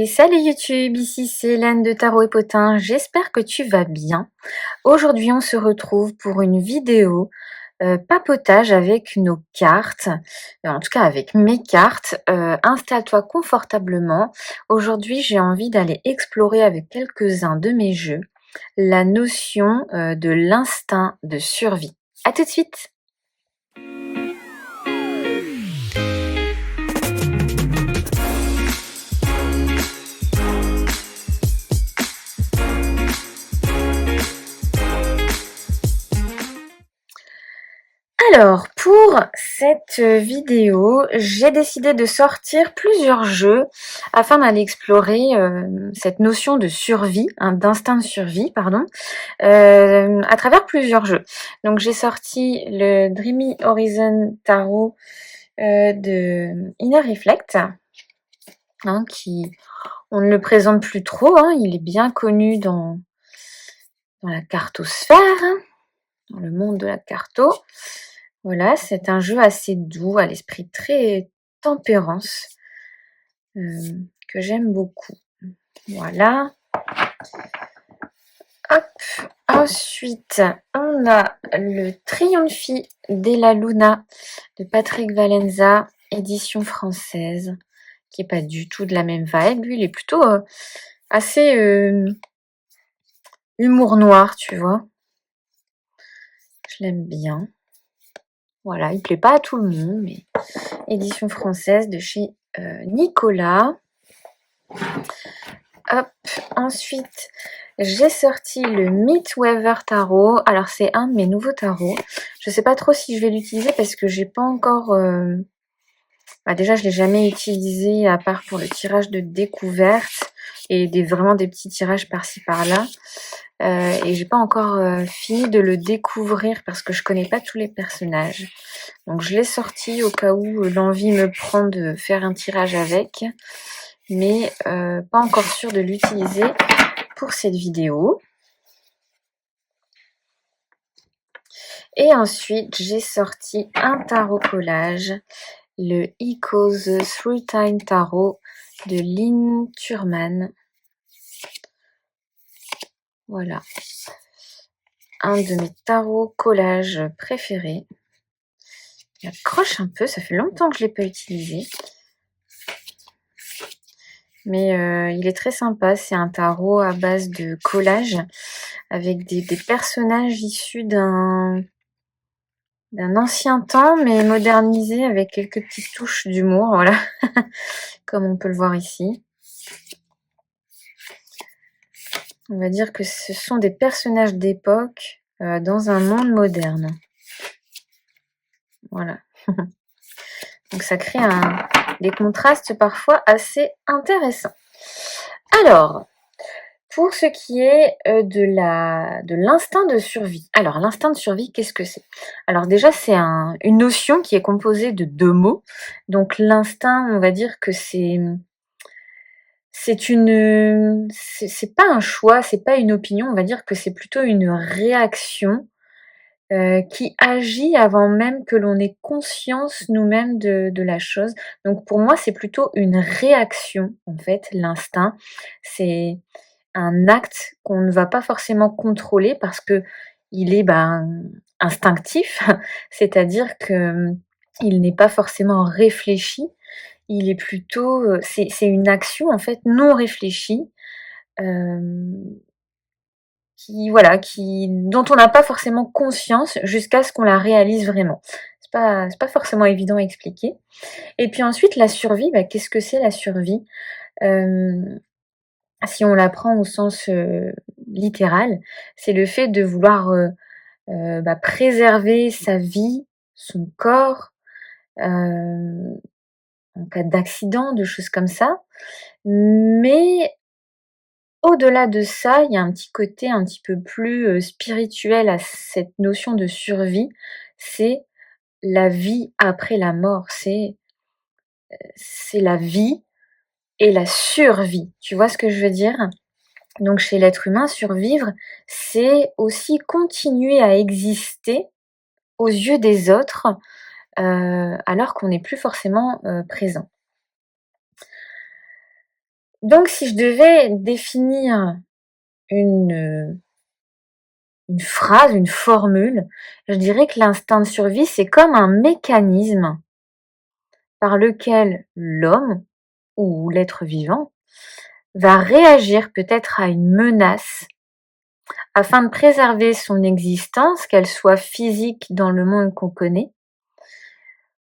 Et salut YouTube, ici c'est Hélène de Tarot et Potin, j'espère que tu vas bien. Aujourd'hui on se retrouve pour une vidéo papotage avec nos cartes, en tout cas avec mes cartes. Installe-toi confortablement. Aujourd'hui j'ai envie d'aller explorer avec quelques-uns de mes jeux la notion de l'instinct de survie. À tout de suite. Alors, pour cette vidéo, j'ai décidé de sortir plusieurs jeux afin d'aller explorer cette notion de survie, d'instinct de survie, pardon, à travers plusieurs jeux. Donc j'ai sorti le Dreamy Horizon Tarot de Inner Reflect, qui on ne le présente plus trop, il est bien connu dans la cartosphère, dans le monde de la carto. Voilà, c'est un jeu assez doux, à l'esprit très tempérance, que j'aime beaucoup. Voilà. Hop. Ensuite, on a le Trionfi della Luna de Patrick Valenza, édition française, qui est pas du tout de la même vibe. Lui, il est plutôt assez humour noir, tu vois. Je l'aime bien. Voilà, il plaît pas à tout le monde, mais édition française de chez Nicolas. Hop, ensuite, j'ai sorti le Meatweaver Tarot. Alors, c'est un de mes nouveaux tarots. Je sais pas trop si je vais l'utiliser parce que j'ai pas encore... déjà, je l'ai jamais utilisé à part pour le tirage de découverte et vraiment des petits tirages par-ci par-là. Et j'ai pas encore fini de le découvrir parce que je connais pas tous les personnages. Donc je l'ai sorti au cas où l'envie me prend de faire un tirage avec, mais pas encore sûre de l'utiliser pour cette vidéo. Et ensuite j'ai sorti un tarot collage, le Echoes Three Time Tarot de Lynn Turman. Voilà, un de mes tarots collages préférés. Il accroche un peu, ça fait longtemps que je ne l'ai pas utilisé. Mais il est très sympa, c'est un tarot à base de collage avec des personnages issus d'un ancien temps mais modernisé avec quelques petites touches d'humour, voilà, comme on peut le voir ici. On va dire que ce sont des personnages d'époque dans un monde moderne. Voilà. Donc ça crée des contrastes parfois assez intéressants. Alors, pour ce qui est de l'instinct de survie. Alors, l'instinct de survie, qu'est-ce que c'est? Alors déjà, c'est une notion qui est composée de 2 mots. Donc l'instinct, on va dire que c'est pas un choix, c'est pas une opinion, on va dire que c'est plutôt une réaction qui agit avant même que l'on ait conscience nous-mêmes de la chose. Donc pour moi, c'est plutôt une réaction, en fait, l'instinct. C'est un acte qu'on ne va pas forcément contrôler parce qu'il est instinctif, c'est-à-dire que il n'est pas forcément réfléchi. Il est plutôt, c'est une action en fait non réfléchie, dont on n'a pas forcément conscience jusqu'à ce qu'on la réalise vraiment. C'est pas forcément évident à expliquer. Et puis ensuite la survie, qu'est-ce que c'est la survie? Si on la prend au sens littéral, c'est le fait de vouloir préserver sa vie, son corps, en cas d'accident, de choses comme ça. Mais au-delà de ça, il y a un petit côté un petit peu plus spirituel à cette notion de survie, c'est la vie après la mort, c'est la vie et la survie. Tu vois ce que je veux dire? Donc chez l'être humain, survivre, c'est aussi continuer à exister aux yeux des autres, alors qu'on n'est plus forcément présent. Donc si je devais définir une phrase, une formule, je dirais que l'instinct de survie, c'est comme un mécanisme par lequel l'homme ou l'être vivant va réagir peut-être à une menace afin de préserver son existence, qu'elle soit physique dans le monde qu'on connaît,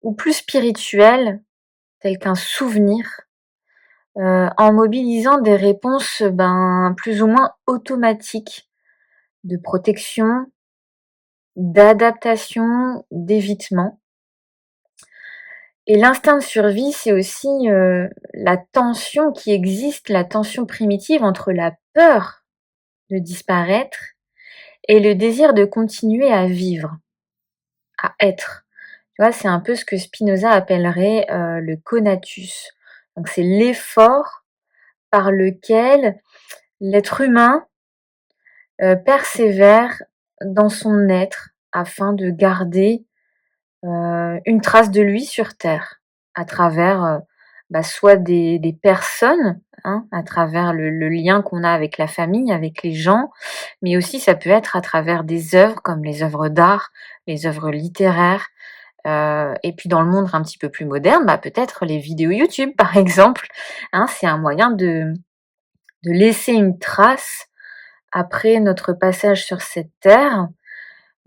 ou plus spirituelle, tel qu'un souvenir, en mobilisant des réponses plus ou moins automatiques de protection, d'adaptation, d'évitement. Et l'instinct de survie, c'est aussi la tension qui existe, la tension primitive entre la peur de disparaître et le désir de continuer à vivre, à être. Tu vois, c'est un peu ce que Spinoza appellerait le conatus. Donc c'est l'effort par lequel l'être humain persévère dans son être afin de garder une trace de lui sur terre à travers soit des personnes, hein, à travers le lien qu'on a avec la famille, avec les gens, mais aussi ça peut être à travers des œuvres comme les œuvres d'art, les œuvres littéraires, et puis dans le monde un petit peu plus moderne, peut-être les vidéos YouTube par exemple, hein. C'est un moyen de laisser une trace après notre passage sur cette terre,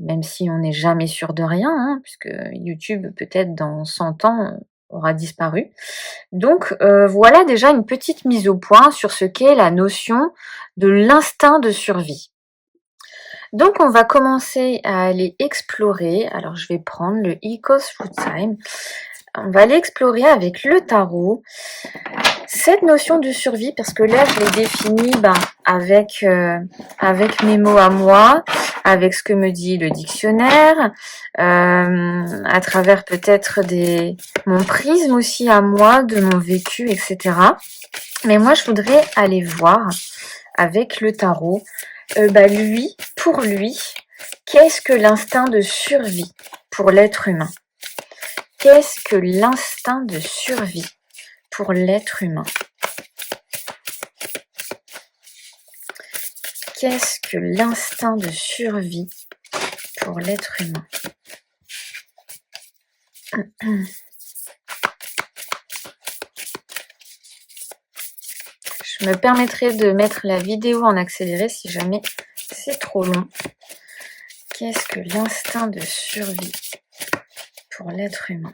même si on n'est jamais sûr de rien, hein, puisque YouTube peut-être dans 100 ans aura disparu. Donc voilà déjà une petite mise au point sur ce qu'est la notion de l'instinct de survie. Donc on va commencer à aller explorer. Alors je vais prendre le Ecos Food Time. On va aller explorer avec le tarot cette notion de survie, parce que là je l'ai définie avec mes mots à moi, avec ce que me dit le dictionnaire, à travers peut-être mon prisme aussi à moi, de mon vécu, etc. Mais moi je voudrais aller voir avec le tarot, pour lui, qu'est-ce que l'instinct de survie pour l'être humain? Qu'est-ce que l'instinct de survie pour l'être humain? Qu'est-ce que l'instinct de survie pour l'être humain? Je me permettrai de mettre la vidéo en accéléré si jamais c'est trop long. Qu'est-ce que l'instinct de survie pour l'être humain?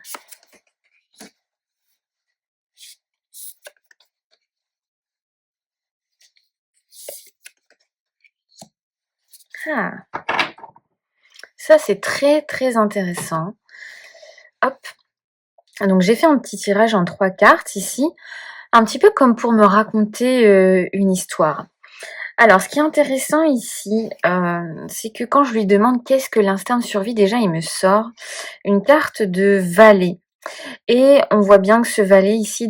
Ah, ça c'est très très intéressant. Hop. Donc j'ai fait un petit tirage en 3 cartes ici, un petit peu comme pour me raconter une histoire. Alors ce qui est intéressant ici, c'est que quand je lui demande qu'est-ce que l'instinct de survie, déjà il me sort une carte de valet. Et on voit bien que ce valet ici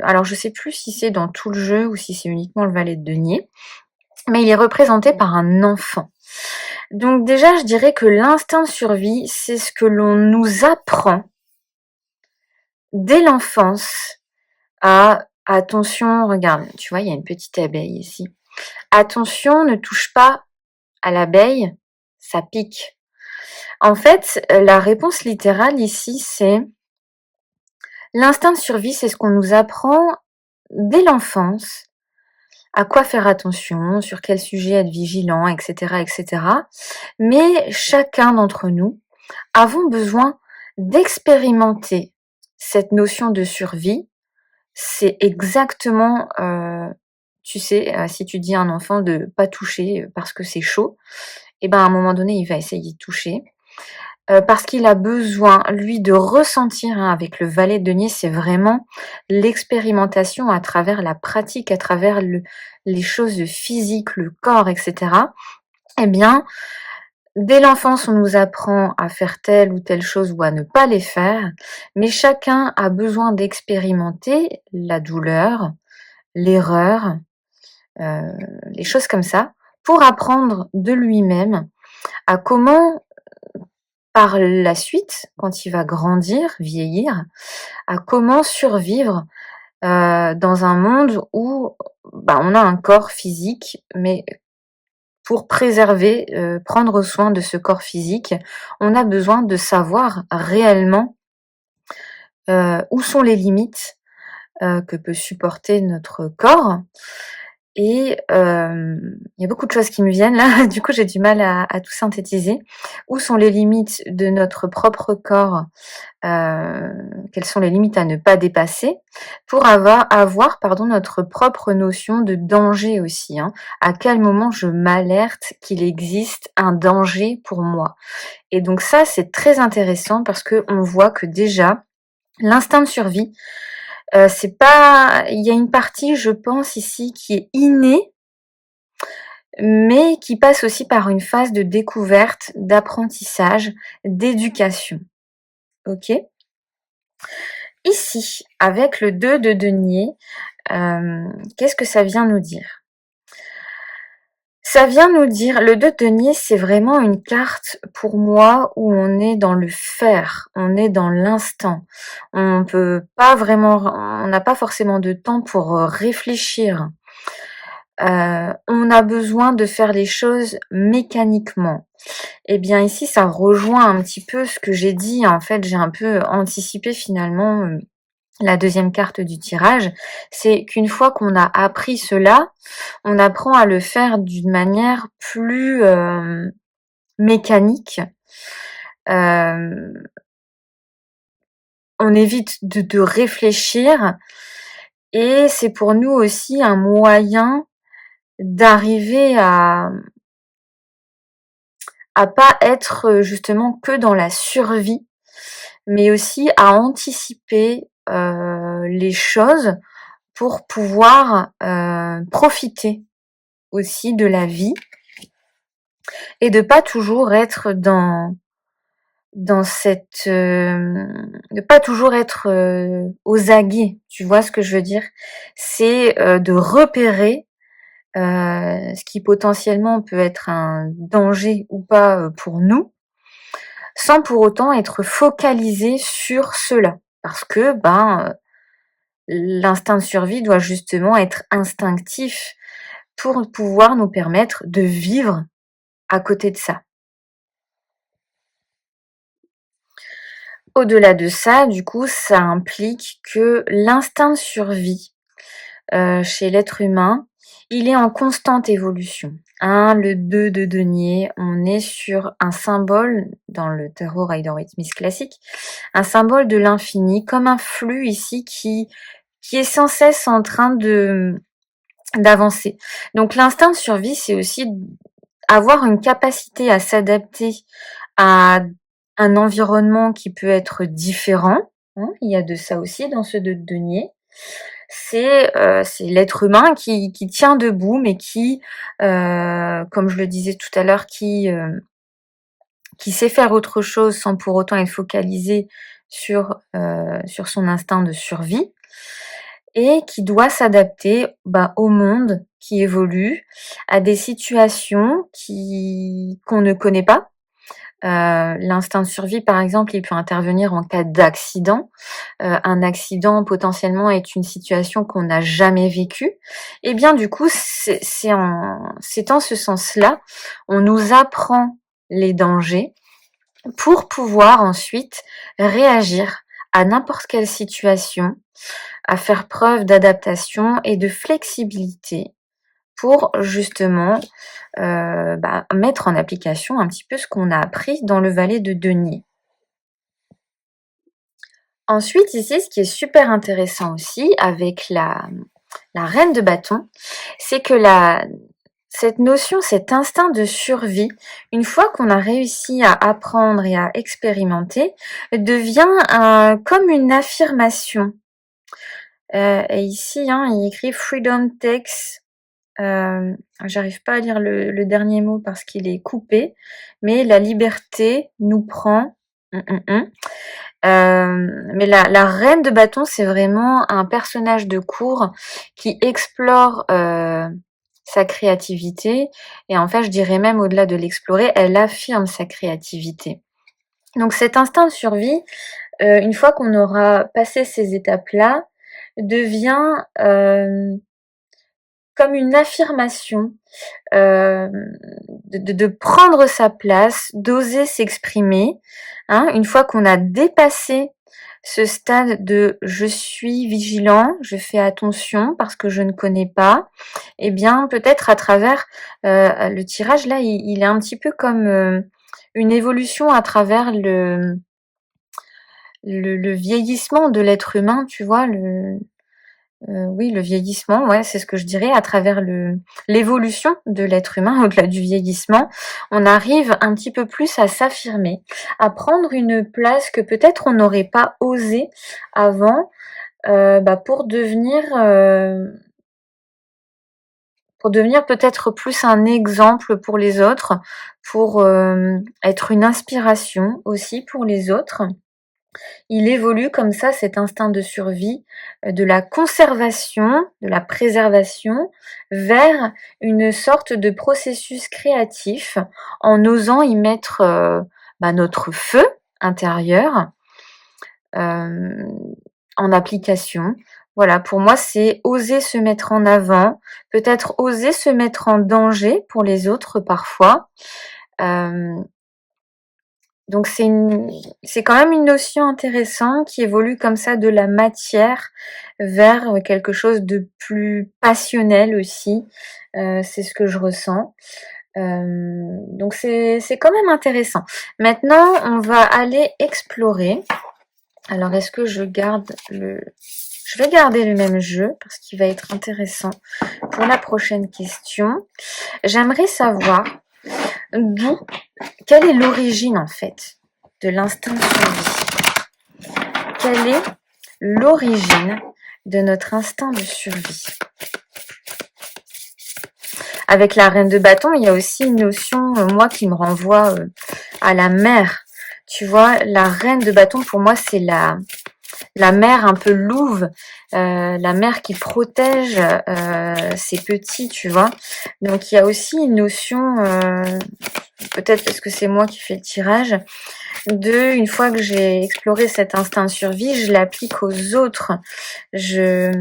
alors je sais plus si c'est dans tout le jeu ou si c'est uniquement le valet de denier, mais il est représenté par un enfant. Donc déjà je dirais que l'instinct de survie, c'est ce que l'on nous apprend dès l'enfance à attention, regarde, tu vois, il y a une petite abeille ici. Attention, ne touche pas à l'abeille, ça pique. En fait, la réponse littérale ici, c'est l'instinct de survie, c'est ce qu'on nous apprend dès l'enfance, à quoi faire attention, sur quel sujet être vigilant, etc., etc. Mais chacun d'entre nous avons besoin d'expérimenter cette notion de survie. C'est exactement, tu sais, si tu dis à un enfant de pas toucher parce que c'est chaud, et à un moment donné, il va essayer de toucher. Parce qu'il a besoin, lui, de ressentir, hein, avec le valet de denier, c'est vraiment l'expérimentation à travers la pratique, à travers les choses physiques, le corps, etc. Eh bien, dès l'enfance, on nous apprend à faire telle ou telle chose ou à ne pas les faire, mais chacun a besoin d'expérimenter la douleur, l'erreur, les choses comme ça, pour apprendre de lui-même à comment, par la suite, quand il va grandir, vieillir, à comment survivre dans un monde où, on a un corps physique, mais pour préserver, prendre soin de ce corps physique, on a besoin de savoir réellement, où sont les limites, que peut supporter notre corps et il y a beaucoup de choses qui me viennent là, du coup j'ai du mal à tout synthétiser. Où sont les limites de notre propre corps? Quelles sont les limites à ne pas dépasser? Pour avoir pardon, notre propre notion de danger aussi, hein. À quel moment je m'alerte qu'il existe un danger pour moi? Et donc ça, c'est très intéressant parce qu'on voit que déjà, l'instinct de survie, c'est pas il y a une partie, je pense ici, qui est innée, mais qui passe aussi par une phase de découverte, d'apprentissage, d'éducation. OK? Ici, avec le 2 de denier, qu'est-ce que ça vient nous dire? Ça vient nous dire le 2 de denier, c'est vraiment une carte pour moi où on est dans le faire, on est dans l'instant. On peut pas vraiment on n'a pas forcément de temps pour, réfléchir. On a besoin de faire les choses mécaniquement. Et bien ici, ça rejoint un petit peu ce que j'ai dit. En fait, j'ai un peu anticipé finalement, la deuxième carte du tirage. C'est qu'une fois qu'on a appris cela, on apprend à le faire d'une manière plus, mécanique. Hem, on évite de réfléchir et c'est pour nous aussi un moyen d'arriver à pas être, justement que dans la survie, mais aussi à anticiper, les choses pour pouvoir, profiter aussi de la vie et de pas toujours être dans cette, de pas toujours être, aux aguets. Tu vois ce que je veux dire? C'est, de repérer, ce qui potentiellement peut être un danger ou pas, pour nous, sans pour autant être focalisé sur cela. Parce que, l'instinct de survie doit justement être instinctif pour pouvoir nous permettre de vivre à côté de ça. Au-delà de ça, du coup, ça implique que l'instinct de survie, chez l'être humain, il est en constante évolution, hein. Le 2 de denier, on est sur un symbole dans le tarot Rider-Waite-Smith classique, un symbole de l'infini, comme un flux ici qui est sans cesse en train d'avancer. Donc l'instinct de survie, c'est aussi avoir une capacité à s'adapter à un environnement qui peut être différent, hein. Il y a de ça aussi dans ce 2 de denier. C'est l'être humain qui tient debout, mais qui, comme je le disais tout à l'heure, qui sait faire autre chose sans pour autant être focalisé sur son instinct de survie et qui doit s'adapter, au monde qui évolue, à des situations qu'on ne connaît pas. L'instinct de survie, par exemple, il peut intervenir en cas d'accident. Un accident potentiellement est une situation qu'on n'a jamais vécue. Et bien du coup, c'est en ce sens-là, on nous apprend les dangers pour pouvoir ensuite réagir à n'importe quelle situation, à faire preuve d'adaptation et de flexibilité pour justement, mettre en application un petit peu ce qu'on a appris dans le valet de denier. Ensuite ici, ce qui est super intéressant aussi avec la reine de bâton, c'est que cette notion, cet instinct de survie, une fois qu'on a réussi à apprendre et à expérimenter, devient comme une affirmation. Et ici, hein, il écrit freedom takes, j'arrive pas à lire le dernier mot parce qu'il est coupé, mais la liberté nous prend. Mais la reine de bâton, c'est vraiment un personnage de cour qui explore sa créativité et en fait, je dirais même au-delà de l'explorer, elle affirme sa créativité. Donc cet instinct de survie, une fois qu'on aura passé ces étapes-là, devient comme une affirmation, de prendre sa place, d'oser s'exprimer, hein. Une fois qu'on a dépassé ce stade de je suis vigilant, je fais attention parce que je ne connais pas, eh bien peut-être à travers le tirage là, il est un petit peu comme une évolution à travers le vieillissement de l'être humain, tu vois, oui, le vieillissement, ouais, c'est ce que je dirais, à travers l'évolution de l'être humain, au-delà du vieillissement, on arrive un petit peu plus à s'affirmer, à prendre une place que peut-être on n'aurait pas osé avant, pour devenir peut-être plus un exemple pour les autres, pour être une inspiration aussi pour les autres. Il évolue comme ça cet instinct de survie, de la conservation, de la préservation, vers une sorte de processus créatif, en osant y mettre, notre feu intérieur, hem, en application. Voilà, pour moi, c'est oser se mettre en avant, peut-être oser se mettre en danger pour les autres parfois, hem donc c'est quand même une notion intéressante qui évolue comme ça de la matière vers quelque chose de plus passionnel aussi. C'est ce que je ressens. Donc c'est quand même intéressant. Maintenant, on va aller explorer. Alors est-ce que je vais garder le même jeu parce qu'il va être intéressant pour la prochaine question. J'aimerais savoir d'où quelle est l'origine en fait de l'instinct de survie? Quelle est l'origine de notre instinct de survie? Avec la reine de bâton, il y a aussi une notion, moi, qui me renvoie à la mère. Tu vois, la reine de bâton, pour moi, c'est la mère un peu louve, la mère qui protège ses petits, tu vois. Donc il y a aussi une notion, peut-être parce que c'est moi qui fais le tirage, une fois que j'ai exploré cet instinct de survie, je l'applique aux autres. Je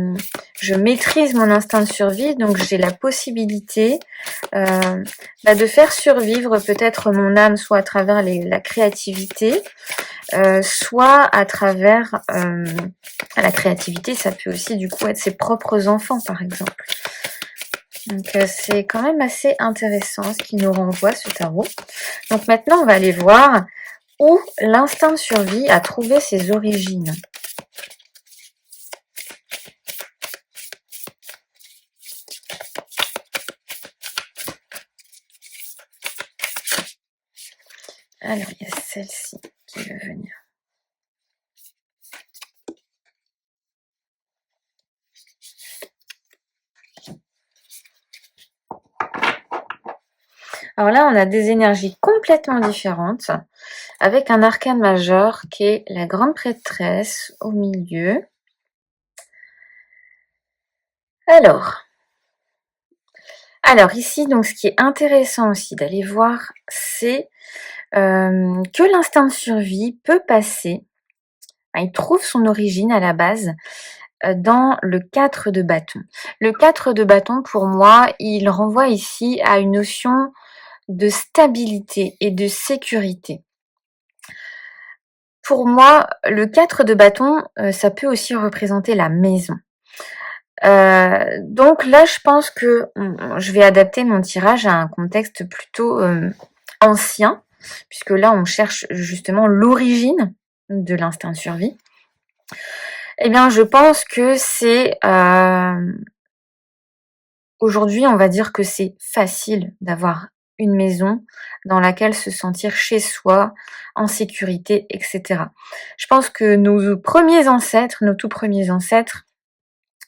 maîtrise mon instinct de survie, donc j'ai la possibilité de faire survivre peut-être mon âme, soit à travers la créativité, soit à travers la créativité, ça peut aussi du coup être ses propres enfants par exemple. Donc c'est quand même assez intéressant ce qui nous renvoie ce tarot. Donc maintenant on va aller voir où l'instinct de survie a trouvé ses origines. Alors il y a celle-ci qui veut venir. Alors là, on a des énergies complètement différentes, avec un arcane majeur qui est la grande prêtresse au milieu. Alors ici, donc, ce qui est intéressant aussi d'aller voir, c'est que l'instinct de survie peut passer, il trouve son origine à la base dans le 4 de bâton. Le 4 de bâton, pour moi, il renvoie ici à une notion de stabilité et de sécurité. Pour moi, le 4 de bâton, ça peut aussi représenter la maison. Donc là, je pense que je vais adapter mon tirage à un contexte plutôt ancien, puisque là, on cherche justement l'origine de l'instinct de survie. Eh bien, je pense que c'est... aujourd'hui, on va dire que c'est facile d'avoir une maison dans laquelle se sentir chez soi, en sécurité, etc. Je pense que nos tout premiers ancêtres,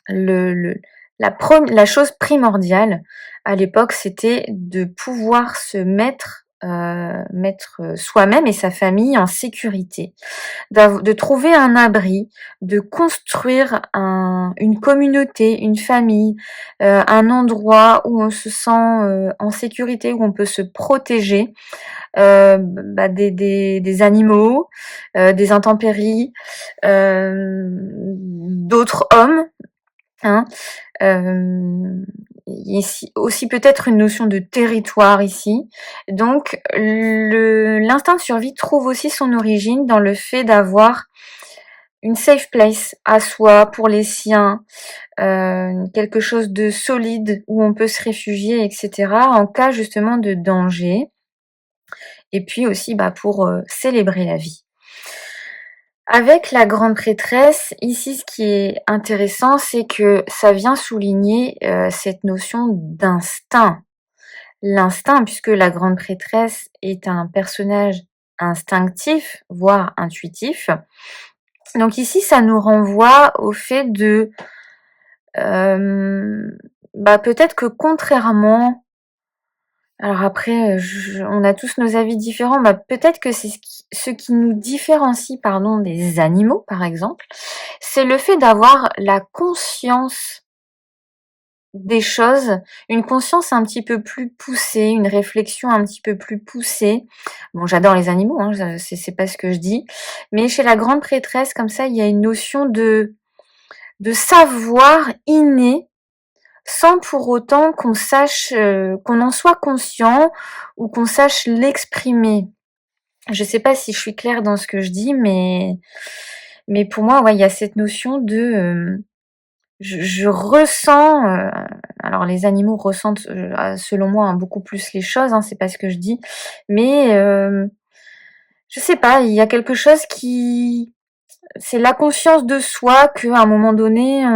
la chose primordiale à l'époque, c'était de pouvoir se mettre soi-même et sa famille en sécurité, de trouver un abri, de construire une communauté, une famille, un endroit où on se sent en sécurité, où on peut se protéger des animaux, des intempéries, d'autres hommes, hein. Ici aussi peut-être une notion de territoire ici. Donc l'instinct de survie trouve aussi son origine dans le fait d'avoir une safe place à soi, pour les siens, quelque chose de solide où on peut se réfugier, etc., en cas justement de danger. Et puis aussi pour célébrer la vie. Avec la grande prêtresse, ici ce qui est intéressant, c'est que ça vient souligner cette notion d'instinct. L'instinct, puisque la grande prêtresse est un personnage instinctif, voire intuitif. Donc ici, ça nous renvoie au fait de peut-être que contrairement, alors après, on a tous nos avis différents, peut-être que c'est ce qui nous différencie, pardon, des animaux, par exemple, c'est le fait d'avoir la conscience des choses, une conscience un petit peu plus poussée, une réflexion un petit peu plus poussée. Bon, j'adore les animaux, hein, c'est pas ce que je dis, mais chez la grande prêtresse, comme ça, il y a une notion de savoir inné, sans pour autant qu'on sache, qu'on en soit conscient ou qu'on sache l'exprimer. Je sais pas si je suis claire dans ce que je dis, mais pour moi, ouais, il y a cette notion de, je ressens, alors les animaux ressentent, selon moi, hein, beaucoup plus les choses, hein, c'est pas ce que je dis, mais je sais pas, il y a quelque chose qui c'est la conscience de soi qu'à un moment donné,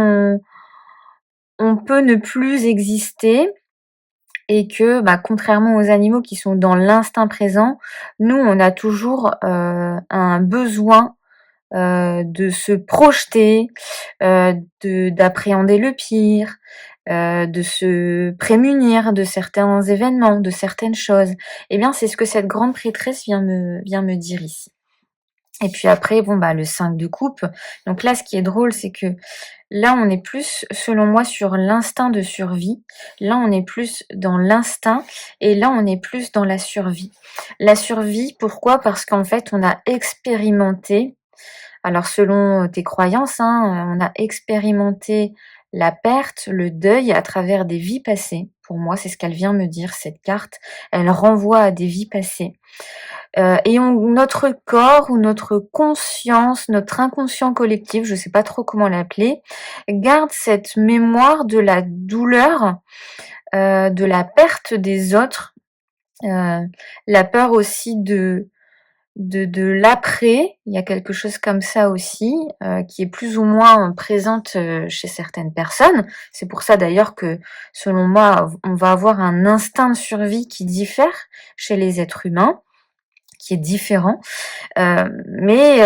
on peut ne plus exister et que, contrairement aux animaux qui sont dans l'instinct présent, nous, on a toujours, un besoin de se projeter, d'appréhender le pire, de se prémunir de certains événements, de certaines choses. Eh bien, c'est ce que cette grande prêtresse vient me dire ici. Et puis après, le 5 de coupe. Donc là, ce qui est drôle, c'est que là, on est plus, selon moi, sur l'instinct de survie. Là, on est plus dans l'instinct et là, on est plus dans la survie. La survie, pourquoi? Parce qu'en fait, on a expérimenté, alors selon tes croyances, on a expérimenté la perte, le deuil à travers des vies passées. Pour moi, c'est ce qu'elle vient me dire, cette carte. Elle renvoie à des vies passées. Et notre corps ou notre conscience, notre inconscient collectif, je sais pas trop comment l'appeler, garde cette mémoire de la douleur, de la perte des autres, la peur aussi de l'après. Il y a quelque chose comme ça aussi, qui est plus ou moins présente chez certaines personnes. C'est pour ça d'ailleurs que, selon moi, on va avoir un instinct de survie qui diffère chez les êtres humains, qui est différent. Mais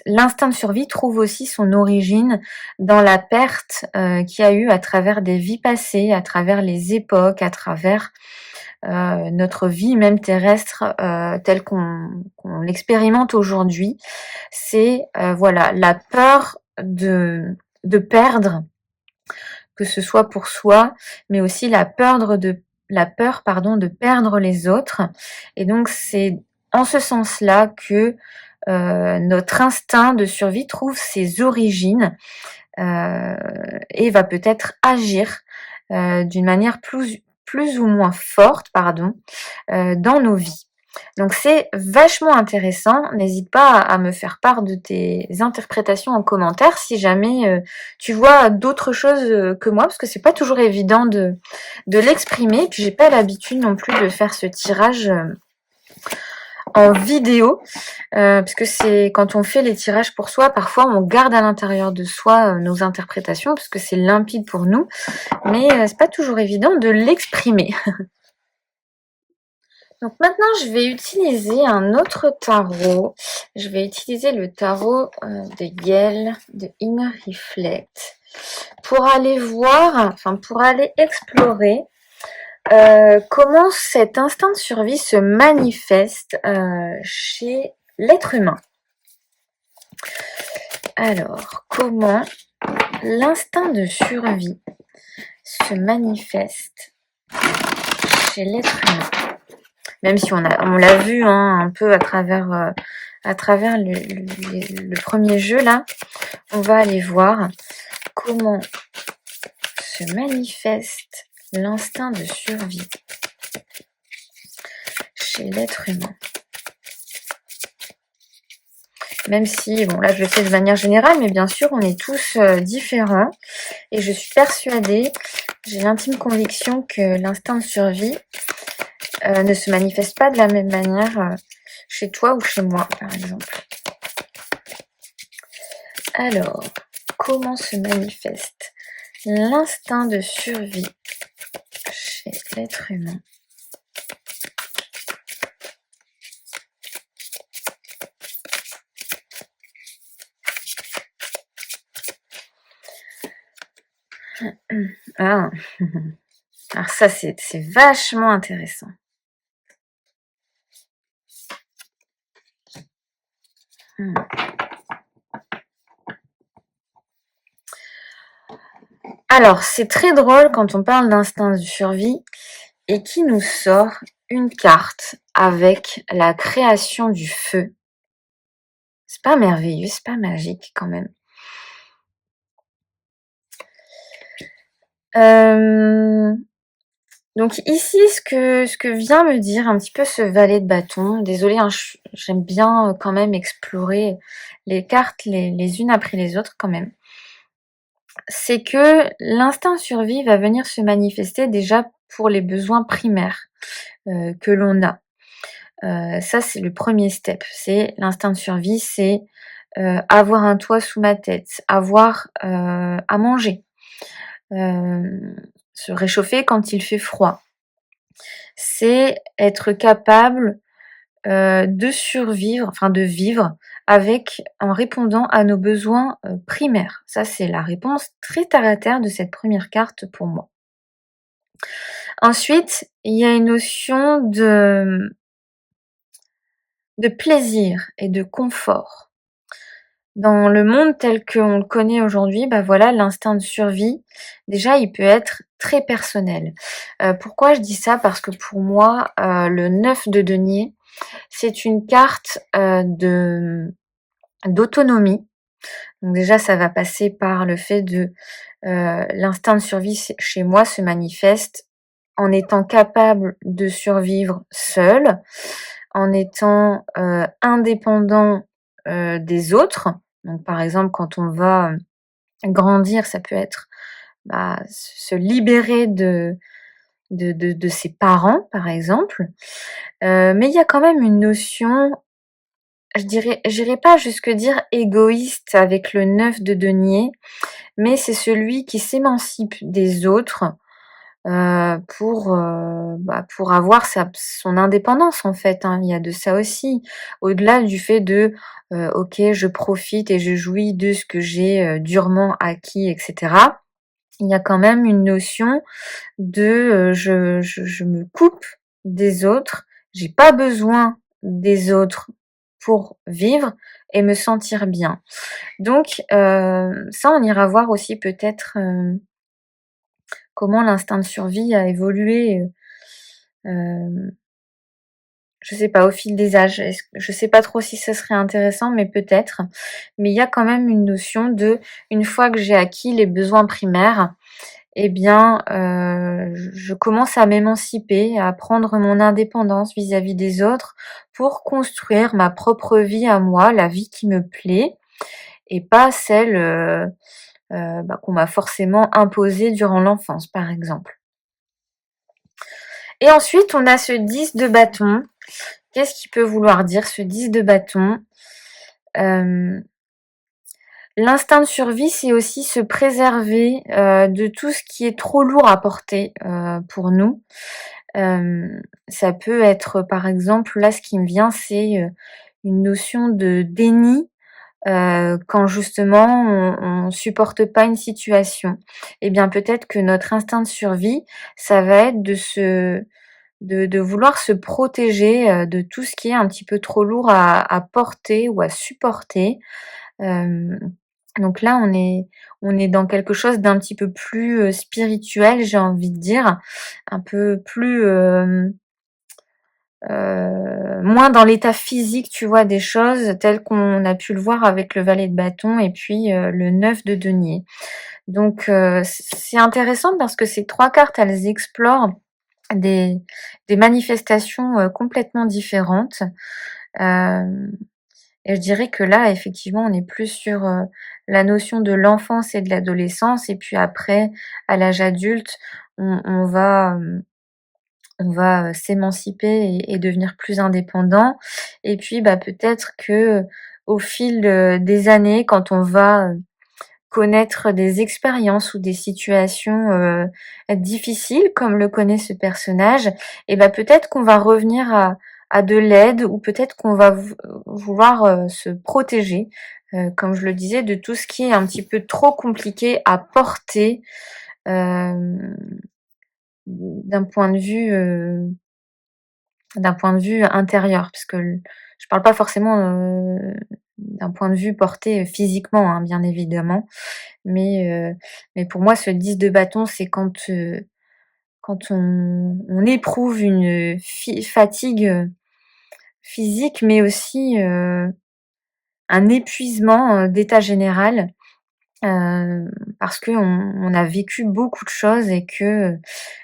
l'instinct de survie trouve aussi son origine dans la perte qu'il y a eu à travers des vies passées, à travers les époques, à travers notre vie même terrestre telle qu'on l'expérimente aujourd'hui. C'est la peur de perdre, que ce soit pour soi, mais aussi la peur de perdre les autres. Et donc c'est en ce sens-là que notre instinct de survie trouve ses origines et va peut-être agir d'une manière plus ou moins forte, dans nos vies. Donc c'est vachement intéressant. N'hésite pas à me faire part de tes interprétations en commentaire si jamais tu vois d'autres choses que moi, parce que c'est pas toujours évident de l'exprimer. Puis j'ai pas l'habitude non plus de faire ce tirage en vidéo, parce que c'est quand on fait les tirages pour soi, parfois on garde à l'intérieur de soi nos interprétations, parce que c'est limpide pour nous, mais c'est pas toujours évident de l'exprimer. Donc maintenant, je vais utiliser un autre tarot. Je vais utiliser le tarot de Yael, de Inner Reflect, pour aller voir, pour aller explorer comment cet instinct de survie se manifeste chez l'être humain. Alors, comment l'instinct de survie se manifeste chez l'être humain? Même si on l'a vu un peu à travers le premier jeu là, on va aller voir comment se manifeste l'instinct de survie chez l'être humain? Même si, bon là je le fais de manière générale, mais bien sûr on est tous différents. Et je suis persuadée, j'ai l'intime conviction que l'instinct de survie ne se manifeste pas de la même manière chez toi ou chez moi, par exemple. Alors, comment se manifeste l'instinct de survie chez l'être humain? Ah. Alors ça, c'est vachement intéressant. Alors, c'est très drôle quand on parle d'instinct de survie et qui nous sort une carte avec la création du feu. C'est pas merveilleux, c'est pas magique quand même. Donc ici, ce que vient me dire un petit peu ce valet de bâton, désolée, hein, j'aime bien quand même explorer les cartes les unes après les autres quand même, c'est que l'instinct de survie va venir se manifester déjà pour les besoins primaires que l'on a. Ça, c'est le premier step. C'est l'instinct de survie, c'est avoir un toit sous ma tête, avoir à manger, se réchauffer quand il fait froid. C'est être capable de survivre, enfin de vivre en répondant à nos besoins primaires. Ça, c'est la réponse très terre à terre de cette première carte pour moi. Ensuite, il y a une notion de plaisir et de confort. Dans le monde tel qu'on le connaît aujourd'hui, bah voilà, l'instinct de survie, déjà, il peut être très personnel. Pourquoi je dis ça? Parce que pour moi, le 9 de denier, c'est une carte d'autonomie. Donc déjà, ça va passer par le fait de l'instinct de survie chez moi se manifeste en étant capable de survivre seul, en étant indépendant des autres. Donc par exemple, quand on va grandir, ça peut être se libérer de ses parents, par exemple. Mais il y a quand même une notion, j'irai pas jusque dire égoïste avec le 9 de denier, mais c'est celui qui s'émancipe des autres pour avoir son indépendance en fait, hein. Il y a de ça aussi. Au-delà du fait de OK, je profite et je jouis de ce que j'ai durement acquis, etc. Il y a quand même une notion de je me coupe des autres, j'ai pas besoin des autres pour vivre et me sentir bien. Donc ça, on ira voir aussi peut-être comment l'instinct de survie a évolué, je sais pas, au fil des âges. Je sais pas trop si ça serait intéressant, mais peut-être. Mais il y a quand même une notion de, une fois que j'ai acquis les besoins primaires, eh bien, je commence à m'émanciper, à prendre mon indépendance vis-à-vis des autres pour construire ma propre vie à moi, la vie qui me plaît et pas celle, qu'on m'a forcément imposée durant l'enfance, par exemple. Et ensuite, on a ce 10 de bâton. Qu'est-ce qu'il peut vouloir dire ce 10 de bâton? L'instinct de survie, c'est aussi se préserver de tout ce qui est trop lourd à porter pour nous. Ça peut être, par exemple, là, ce qui me vient, c'est une notion de déni quand justement on supporte pas une situation. Eh bien, peut-être que notre instinct de survie, ça va être de vouloir se protéger de tout ce qui est un petit peu trop lourd à porter ou à supporter. Donc là, on est dans quelque chose d'un petit peu plus spirituel, j'ai envie de dire, un peu plus moins dans l'état physique, tu vois, des choses, tel qu'on a pu le voir avec le valet de bâton et puis le 9 de denier. Donc c'est intéressant parce que ces 3 cartes, elles explorent des manifestations, complètement différentes. Hem Et je dirais que là, effectivement, on est plus sur, la notion de l'enfance et de l'adolescence et puis après, à l'âge adulte, on va s'émanciper et devenir plus indépendant et puis, bah, peut-être que, au fil, des années, quand on va, connaître des expériences ou des situations, difficiles comme le connaît ce personnage et bah, peut-être qu'on va revenir à de l'aide ou peut-être qu'on va vouloir, se protéger, comme je le disais, de tout ce qui est un petit peu trop compliqué à porter, hem, d'un point de vue, intérieur. Parce que je parle pas forcément, d'un point de vue porté, physiquement, hein, bien évidemment. Mais pour moi, ce 10 de bâton, c'est quand on éprouve une, fatigue, physique, mais aussi, un épuisement, d'état général, heu, parce qu'on on a vécu beaucoup de choses et que,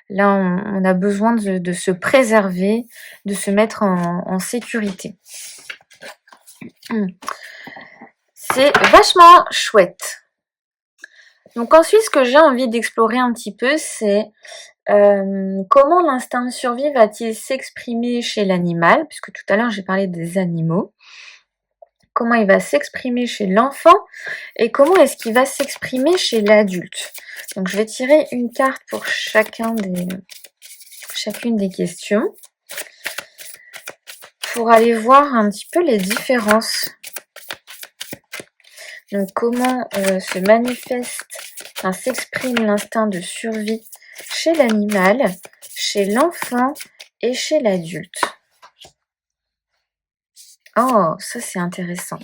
là, on a besoin de se préserver, de se mettre en sécurité. Mmh. C'est vachement chouette. Donc ensuite, ce que j'ai envie d'explorer un petit peu, c'est comment l'instinct de survie va-t-il s'exprimer chez l'animal? Puisque tout à l'heure j'ai parlé des animaux. Comment il va s'exprimer chez l'enfant et comment est-ce qu'il va s'exprimer chez l'adulte? Donc je vais tirer une carte pour chacune des questions pour aller voir un petit peu les différences. Donc comment se manifeste, enfin s'exprime l'instinct de survie chez l'animal, chez l'enfant et chez l'adulte. Oh, ça c'est intéressant.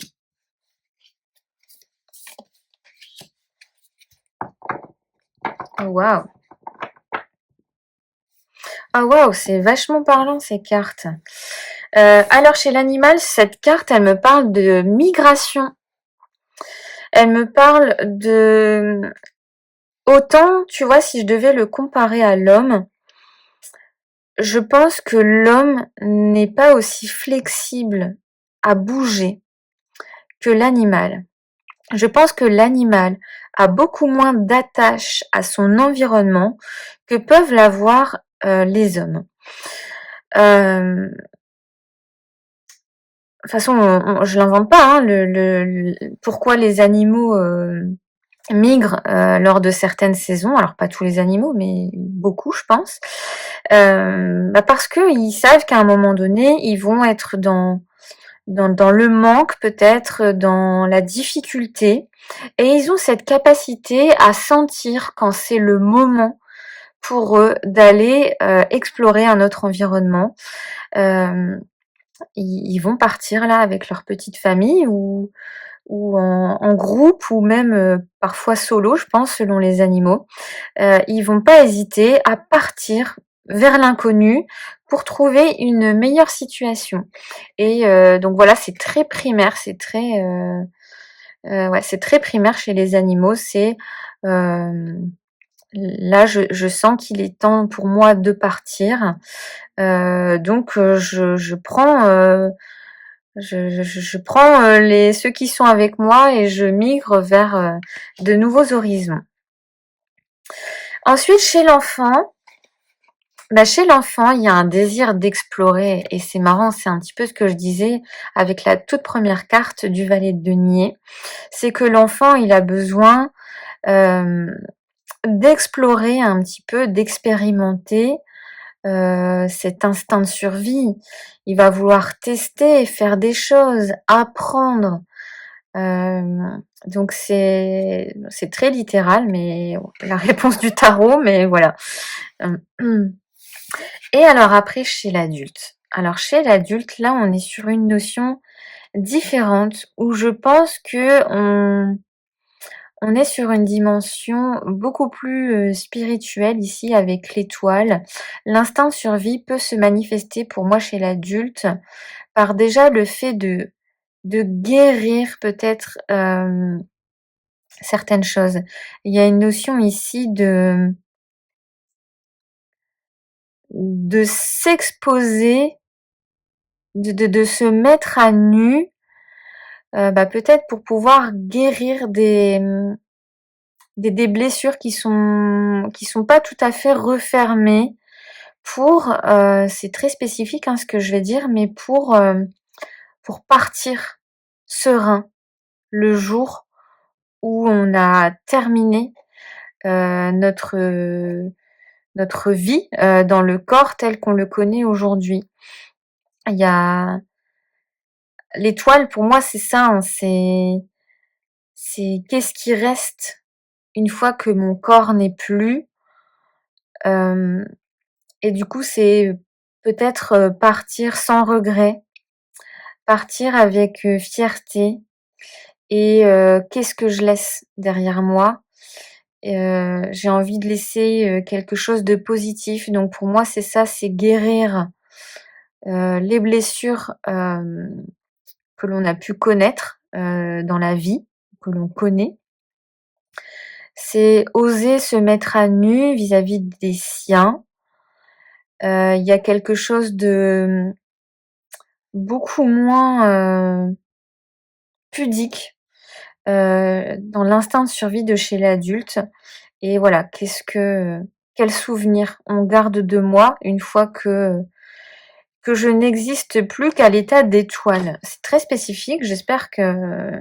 Oh waouh! Ah waouh, c'est vachement parlant ces cartes. Alors chez l'animal, cette carte, elle me parle de migration. Elle me parle de autant, tu vois, si je devais le comparer à l'homme, je pense que l'homme n'est pas aussi flexible à bouger que l'animal. Je pense que l'animal a beaucoup moins d'attache à son environnement que peuvent l'avoir, les hommes. De toute façon, je l'invente pas, hein, pourquoi les animaux migrent lors de certaines saisons. Alors pas tous les animaux, mais beaucoup, je pense. Bah parce que ils savent qu'à un moment donné, ils vont être dans le manque peut-être, dans la difficulté, et ils ont cette capacité à sentir quand c'est le moment pour eux d'aller explorer un autre environnement. Euh, ils vont partir là avec leur petite famille ou en groupe ou même parfois solo, je pense, selon les animaux. Ils vont pas hésiter à partir vers l'inconnu pour trouver une meilleure situation. Et donc voilà, c'est très primaire, ouais, c'est très primaire chez les animaux. C'est là, je sens qu'il est temps pour moi de partir. Donc je prends je prends ceux qui sont avec moi et je migre vers de nouveaux horizons. Ensuite, chez l'enfant, il y a un désir d'explorer et c'est marrant, c'est un petit peu ce que je disais avec la toute première carte du valet de denier. C'est que l'enfant, il a besoin d'explorer un petit peu, d'expérimenter cet instinct de survie. Il va vouloir tester, faire des choses, apprendre. Donc c'est très littéral, mais la réponse du tarot, mais voilà. Et alors après, chez l'adulte. Alors chez l'adulte, là, on est sur une notion différente où je pense que on est sur une dimension beaucoup plus spirituelle ici avec l'étoile. L'instinct de survie peut se manifester pour moi chez l'adulte par déjà le fait de guérir peut-être certaines choses. Il y a une notion ici de s'exposer, de se mettre à nu, peut-être pour pouvoir guérir des blessures qui sont pas tout à fait refermées pour, c'est très spécifique, hein, ce que je vais dire, mais pour partir serein le jour où on a terminé, notre vie, dans le corps tel qu'on le connaît aujourd'hui. Il y a l'étoile pour moi c'est ça, hein, c'est qu'est-ce qui reste une fois que mon corps n'est plus? Hem Et du coup, c'est peut-être, partir sans regret, partir avec, fierté et qu'est-ce que je laisse derrière moi? J'ai envie de laisser, quelque chose de positif, donc pour moi, c'est ça, c'est guérir, les blessures, que l'on a pu connaître, dans la vie, que l'on connaît. C'est oser se mettre à nu vis-à-vis des siens. Il y a quelque chose de, beaucoup moins, pudique, dans l'instinct de survie de chez l'adulte et voilà, quel souvenir on garde de moi une fois que je n'existe plus qu'à l'état d'étoile. C'est très spécifique, j'espère que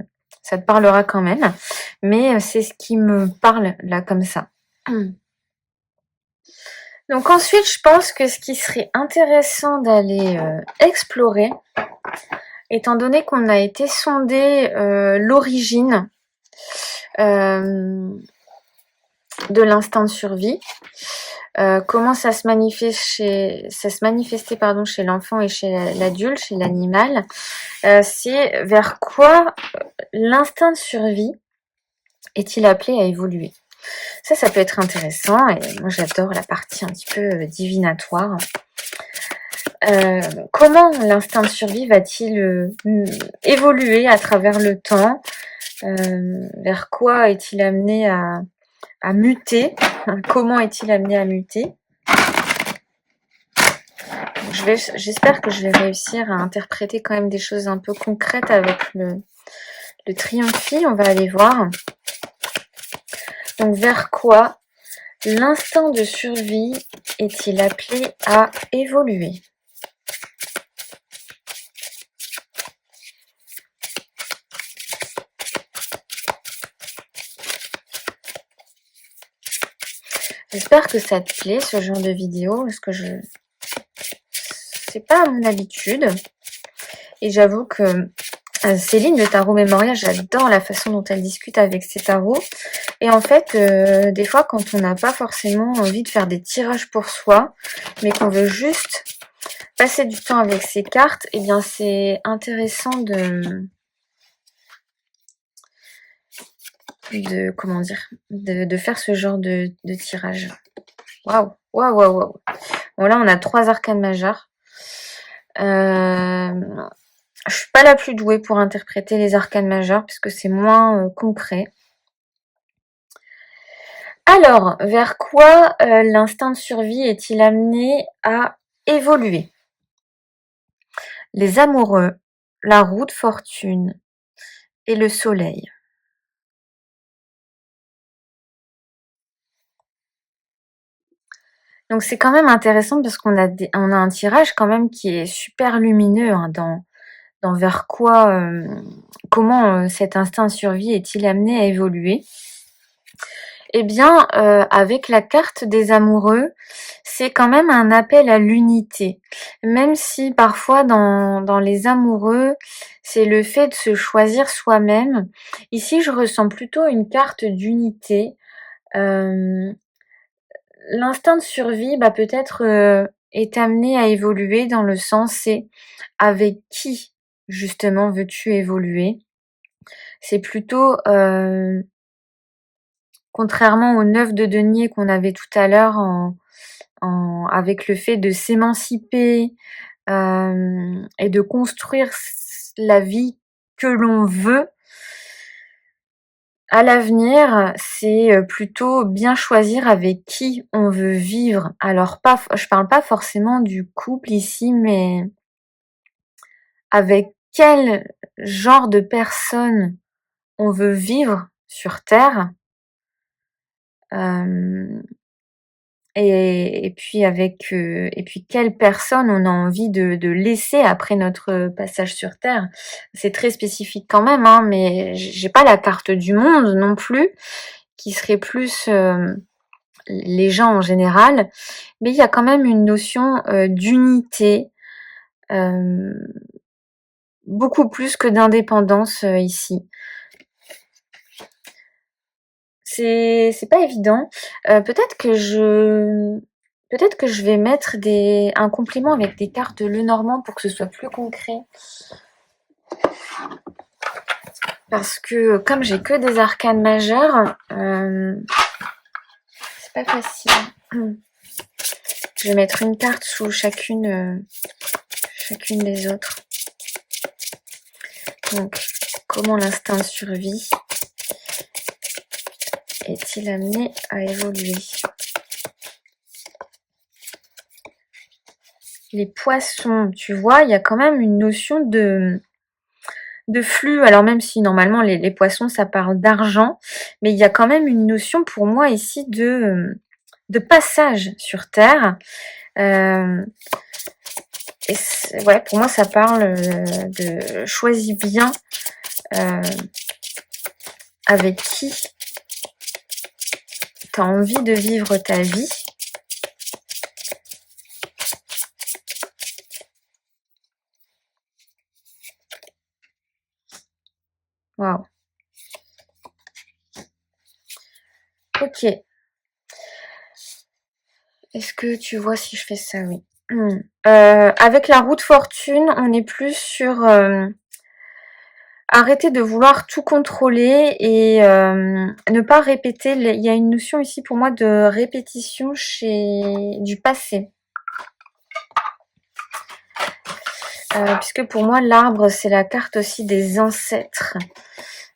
ça te parlera quand même, mais c'est ce qui me parle là comme ça. Donc ensuite, je pense que ce qui serait intéressant d'aller, explorer, étant donné qu'on a été sonder, l'origine, de l'instinct de survie, comment ça se manifestait pardon chez l'enfant et chez l'adulte, chez l'animal, c'est vers quoi l'instinct de survie est-il appelé à évoluer? Ça peut être intéressant et moi j'adore la partie un petit peu divinatoire. Comment l'instinct de survie va-t-il évoluer à travers le temps? Vers quoi est-il amené à muter? Comment est-il amené à muter? J'espère que je vais réussir à interpréter quand même des choses un peu concrètes avec le triomphie. On va aller voir. Donc, vers quoi l'instinct de survie est-il appelé à évoluer? J'espère que ça te plaît, ce genre de vidéo, parce que c'est pas à mon habitude. Et j'avoue que Céline de Tarot Mémorial, j'adore la façon dont elle discute avec ses tarots. Et en fait, des fois, quand on n'a pas forcément envie de faire des tirages pour soi, mais qu'on veut juste passer du temps avec ses cartes, eh bien, c'est intéressant comment dire, de faire ce genre de tirage. Waouh, waouh, waouh, waouh. Bon, là, on a 3 arcanes majeures. Je suis pas la plus douée pour interpréter les arcanes majeures puisque c'est moins concret. Alors, vers quoi l'instinct de survie est-il amené à évoluer? Les amoureux, la roue de fortune et le soleil. Donc c'est quand même intéressant parce on a un tirage quand même qui est super lumineux, hein, dans vers quoi, comment cet instinct de survie est-il amené à évoluer? Eh bien, avec la carte des amoureux, c'est quand même un appel à l'unité. Même si parfois dans les amoureux, c'est le fait de se choisir soi-même. Ici, je ressens plutôt une carte d'unité. Hem, L'instinct de survie, peut-être, est amené à évoluer dans le sens c'est avec qui justement veux-tu évoluer? C'est plutôt, contrairement au 9 de denier qu'on avait tout à l'heure avec le fait de s'émanciper, et de construire la vie que l'on veut, à l'avenir, c'est plutôt bien choisir avec qui on veut vivre. Alors je parle pas forcément du couple ici, mais avec quel genre de personne on veut vivre sur Terre. Et puis et puis quelle personne on a envie de laisser après notre passage sur Terre. C'est très spécifique quand même, hein, mais j'ai pas la carte du monde non plus, qui serait plus les gens en général, mais il y a quand même une notion d'unité, beaucoup plus que d'indépendance ici. C'est pas évident. Peut-être que je vais mettre un complément avec des cartes de Lenormand pour que ce soit plus concret. Parce que comme j'ai que des arcanes majeures, c'est pas facile. Je vais mettre une carte sous chacune des autres. Donc, comment l'instinct de survie est-il amené à évoluer? Les poissons, tu vois, il y a quand même une notion de flux. Alors même si normalement les poissons ça parle d'argent, mais il y a quand même une notion pour moi ici de passage sur Terre. Et ouais, pour moi ça parle de choisis bien avec qui tu as envie de vivre ta vie. Waouh. Ok. Est-ce que tu vois si je fais ça? Oui. Avec la roue de fortune, on est plus sur arrêter de vouloir tout contrôler et ne pas répéter. Il y a une notion ici pour moi de répétition du passé. Puisque pour moi, l'arbre, c'est la carte aussi des ancêtres.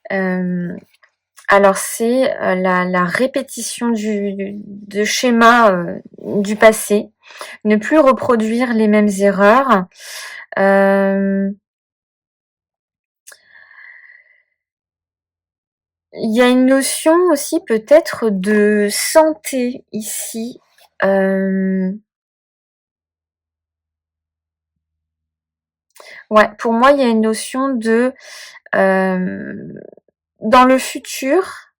Alors, c'est la répétition de schémas du passé. Ne plus reproduire les mêmes erreurs. Il y a une notion aussi peut-être de santé ici. Ouais, pour moi, il y a une notion de dans le futur,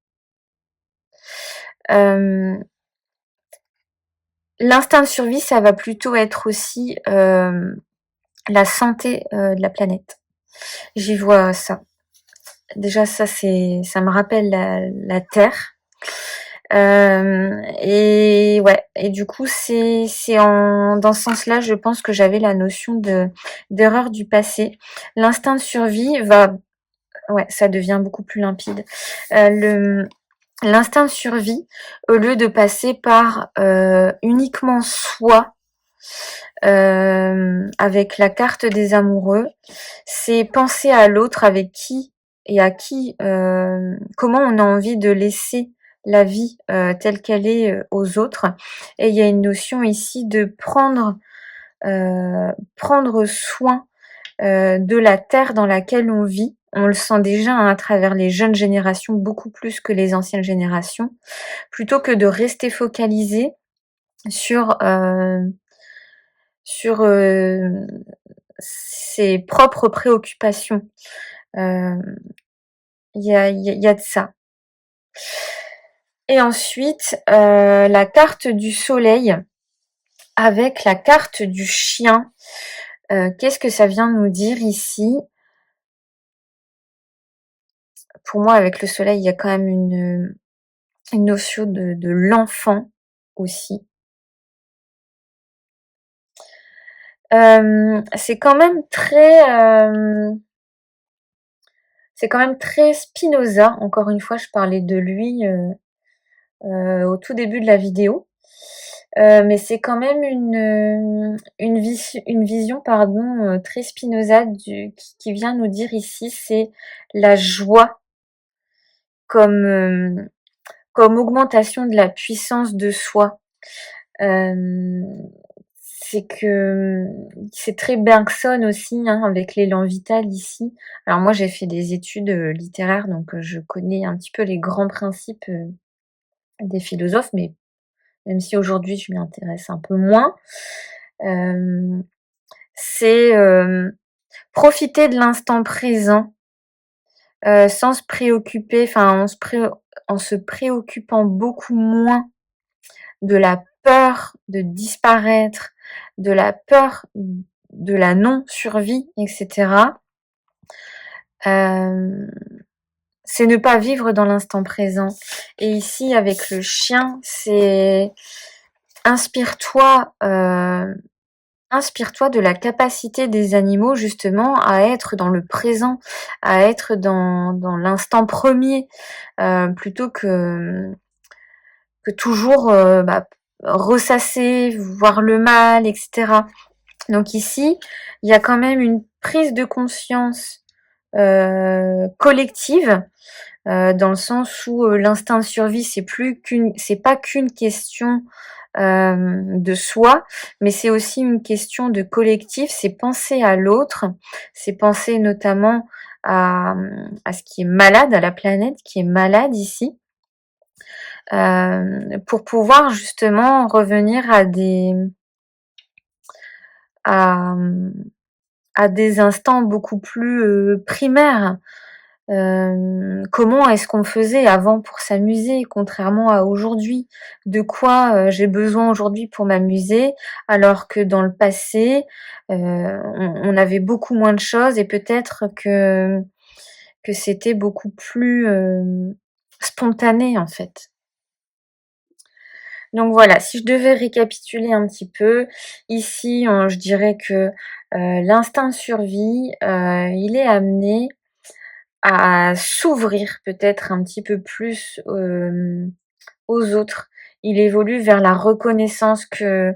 l'instinct de survie, ça va plutôt être aussi la santé de la planète. J'y vois ça. Déjà, ça me rappelle la Terre. Et ouais, et du coup, dans ce sens-là, je pense que j'avais la notion d'erreur du passé. L'instinct de survie ouais, ça devient beaucoup plus limpide. L'instinct de survie, au lieu de passer par uniquement soi, avec la carte des amoureux, c'est penser à l'autre avec qui et à qui, comment on a envie de laisser la vie telle qu'elle est aux autres. Et il y a une notion ici de prendre soin de la terre dans laquelle on vit. On le sent déjà hein, à travers les jeunes générations, beaucoup plus que les anciennes générations, plutôt que de rester focalisé sur ses propres préoccupations. Il y a de ça. Et ensuite, la carte du soleil avec la carte du chien. Qu'est-ce que ça vient nous dire ici? Pour moi, avec le soleil, il y a quand même une notion de l'enfant aussi. C'est quand même très Spinoza. Encore une fois, je parlais de lui au tout début de la vidéo. Mais c'est quand même une vision pardon, très Spinoza qui vient nous dire ici, c'est la joie comme, comme augmentation de la puissance de soi. C'est que c'est très Bergson aussi, hein, avec l'élan vital ici. Alors moi j'ai fait des études littéraires, donc je connais un petit peu les grands principes des philosophes, mais même si aujourd'hui je m'y intéresse un peu moins, euh, c'est profiter de l'instant présent sans se préoccuper, enfin en se préoccupant beaucoup moins de la peur de disparaître, de la peur de la non-survie, etc. C'est ne pas vivre dans l'instant présent. Et ici, avec le chien, c'est inspire-toi, inspire-toi de la capacité des animaux justement à être dans le présent, à être dans l'instant premier, plutôt que toujours ressasser, voir le mal, etc. Donc ici, il y a quand même une prise de conscience collective, dans le sens où l'instinct de survie, c'est pas qu'une question de soi, mais c'est aussi une question de collectif, c'est penser à l'autre, c'est penser notamment à ce qui est malade, à la planète qui est malade ici, pour pouvoir justement revenir à, à des instants beaucoup plus primaires. Comment est-ce qu'on faisait avant pour s'amuser, contrairement à aujourd'hui? De quoi j'ai besoin aujourd'hui pour m'amuser, alors que dans le passé, on avait beaucoup moins de choses et peut-être que c'était beaucoup plus spontané en fait. Donc voilà, si je devais récapituler un petit peu, ici, je dirais que l'instinct de survie, il est amené à s'ouvrir peut-être un petit peu plus aux autres. Il évolue vers la reconnaissance que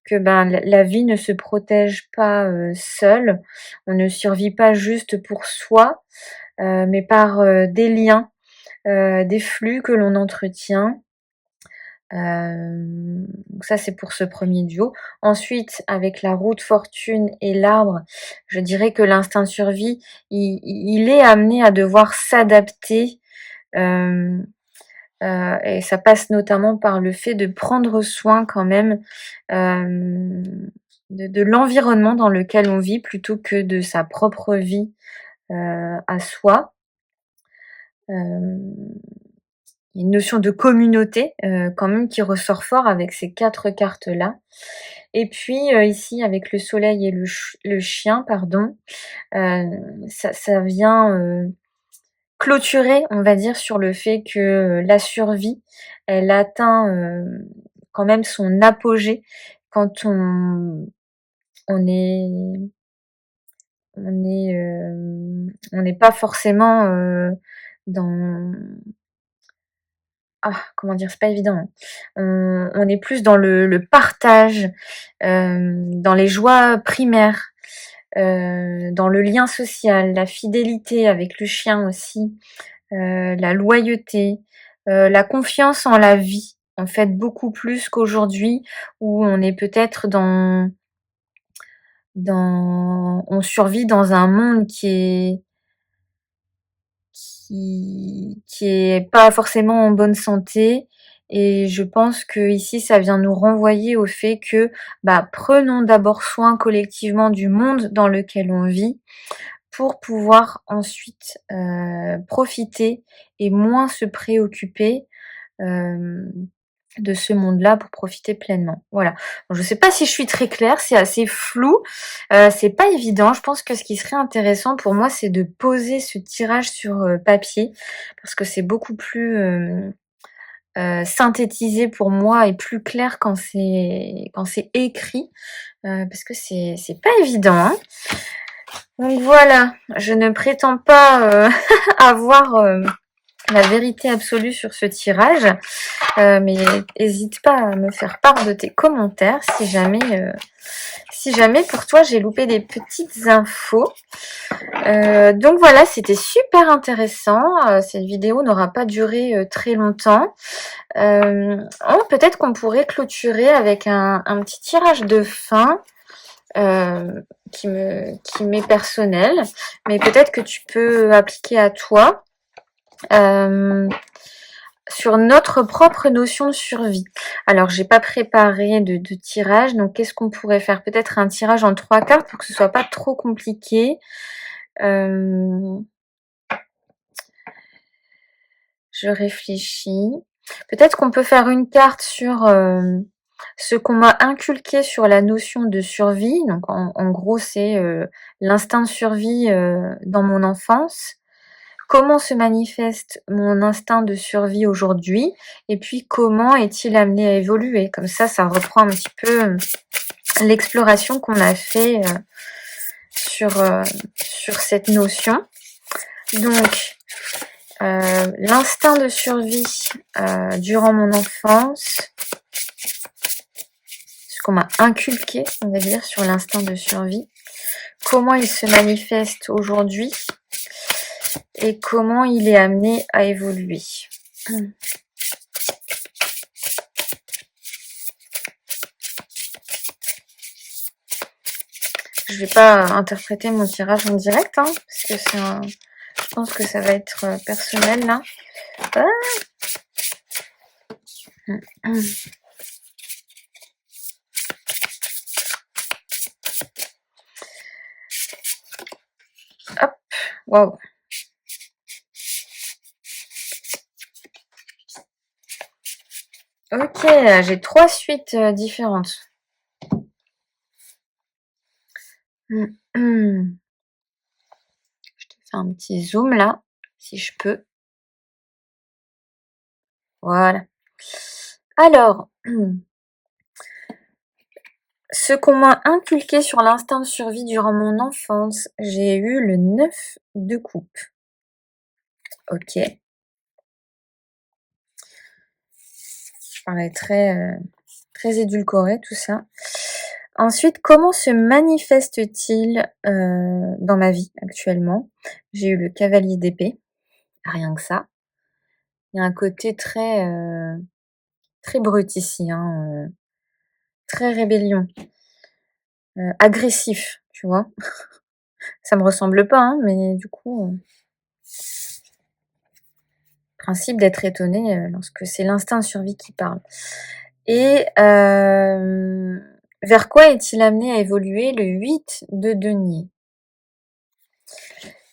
ben la vie ne se protège pas seule. On ne survit pas juste pour soi, mais par des liens, des flux que l'on entretient. Donc ça, c'est pour ce premier duo. Ensuite, avec la roue de fortune et l'arbre, je dirais que l'instinct de survie, il est amené à devoir s'adapter. euh, et ça passe notamment par le fait de prendre soin quand même de l'environnement dans lequel on vit plutôt que de sa propre vie à soi. Il y a une notion de communauté quand même qui ressort fort avec ces 4 cartes-là. Et puis ici avec le soleil et le chien, pardon, ça vient clôturer, on va dire, sur le fait que la survie, elle atteint quand même son apogée quand on est on n'est pas forcément dans comment dire? C'est pas évident, hein. On est plus dans le partage, dans les joies primaires, dans le lien social, la fidélité avec le chien aussi, la loyauté, la confiance en la vie, en fait, beaucoup plus qu'aujourd'hui où on est peut-être on survit dans un monde qui est pas forcément en bonne santé, et je pense que ici ça vient nous renvoyer au fait que, bah, prenons d'abord soin collectivement du monde dans lequel on vit pour pouvoir ensuite, profiter et moins se préoccuper, hem, de ce monde-là pour profiter pleinement. Voilà. Je sais pas si je suis très claire, c'est assez flou, c'est pas évident. Je pense que ce qui serait intéressant pour moi, c'est de poser ce tirage sur, papier parce que c'est beaucoup plus, synthétisé pour moi et plus clair quand c'est écrit, parce que c'est pas évident, hein. Donc voilà, je ne prétends pas, avoir, la vérité absolue sur ce tirage, mais hésite pas à me faire part de tes commentaires si si jamais pour toi j'ai loupé des petites infos. Donc voilà, c'était super intéressant. Cette vidéo n'aura pas duré très longtemps. Peut-être qu'on pourrait clôturer avec un petit tirage de fin qui m'est personnel, mais peut-être que tu peux appliquer à toi sur notre propre notion de survie. Alors, j'ai pas préparé de tirage, donc qu'est-ce qu'on pourrait faire? Peut-être un tirage en 3 cartes pour que ce soit pas trop compliqué. Je réfléchis. Peut-être qu'on peut faire une carte sur ce qu'on m'a inculqué sur la notion de survie. Donc en gros, c'est l'instinct de survie dans mon enfance. Comment se manifeste mon instinct de survie aujourd'hui? Et puis comment est-il amené à évoluer? Comme ça reprend un petit peu l'exploration qu'on a fait sur cette notion. Donc, l'instinct de survie durant mon enfance, ce qu'on m'a inculqué, on va dire, sur l'instinct de survie, comment il se manifeste aujourd'hui et comment il est amené à évoluer. Je vais pas interpréter mon tirage en direct, hein, parce que je pense que ça va être personnel là. Ah. Hop, waouh. Ok, j'ai 3 suites différentes. Je te fais un petit zoom là, si je peux. Voilà. Alors, ce qu'on m'a inculqué sur l'instinct de survie durant mon enfance, j'ai eu le 9 de coupe. Ok. Je parlais très édulcoré tout ça. Ensuite, comment se manifeste-t-il dans ma vie actuellement? J'ai eu le cavalier d'épée, rien que ça. Il y a un côté très brut ici, hein, très rébellion, agressif, tu vois. Ça me ressemble pas, hein, mais du coup, principe d'être étonné lorsque c'est l'instinct de survie qui parle. Et vers quoi est-il amené à évoluer le 8 de denier?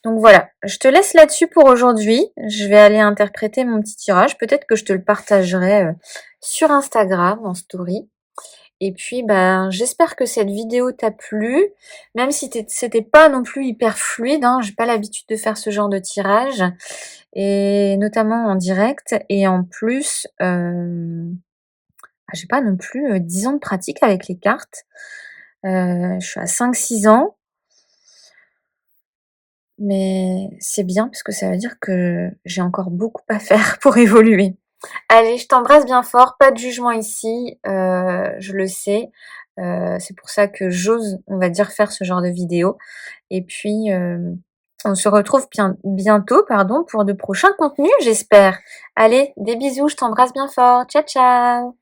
Donc voilà, je te laisse là-dessus pour aujourd'hui. Je vais aller interpréter mon petit tirage. Peut-être que je te le partagerai sur Instagram en story. Et puis, j'espère que cette vidéo t'a plu, même si c'était pas non plus hyper fluide, hein, j'ai pas l'habitude de faire ce genre de tirage, et notamment en direct, et en plus, j'ai pas non plus 10 ans de pratique avec les cartes. Je suis à 5-6 ans, mais c'est bien parce que ça veut dire que j'ai encore beaucoup à faire pour évoluer. Allez, je t'embrasse bien fort, pas de jugement ici, je le sais. C'est pour ça que j'ose, on va dire, faire ce genre de vidéo. Et puis, on se retrouve bientôt, pardon, pour de prochains contenus, j'espère. Allez, des bisous, je t'embrasse bien fort. Ciao, ciao!